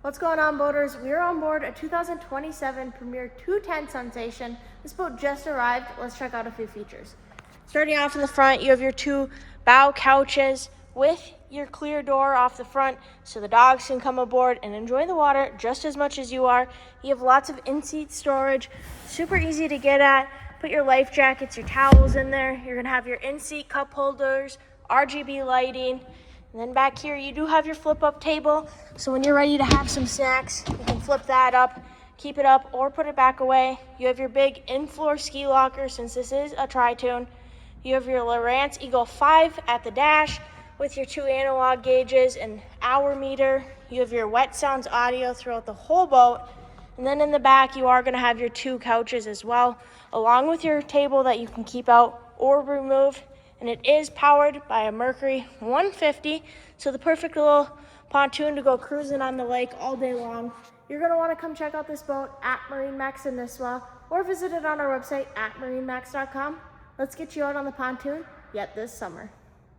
What's going on, boaters? We are on board a 2027 Premier 210 Sunsation. This boat just arrived. Let's check out a few features. Starting off in the front, you have your two bow couches with your clear door off the front so the dogs can come aboard and enjoy the water just as much as you are. You have lots of in-seat storage, super easy to get at. Put your life jackets, your towels in there. You're gonna have your in-seat cup holders, RGB lighting. And then back here, you do have your flip-up table. So when you're ready to have some snacks, you can flip that up, keep it up, or put it back away. You have your big in-floor ski locker since this is a tri-tune. You have your Lowrance Eagle 5 at the dash with your two analog gauges and hour meter. You have your wet sounds audio throughout the whole boat. And then in the back, you are gonna have your two couches as well, along with your table that you can keep out or remove. And it is powered by a Mercury 150, so the perfect little pontoon to go cruising on the lake all day long. You're gonna wanna come check out this boat at MarineMax Nisswa or visit it on our website at marinemax.com. Let's get you out on the pontoon yet this summer.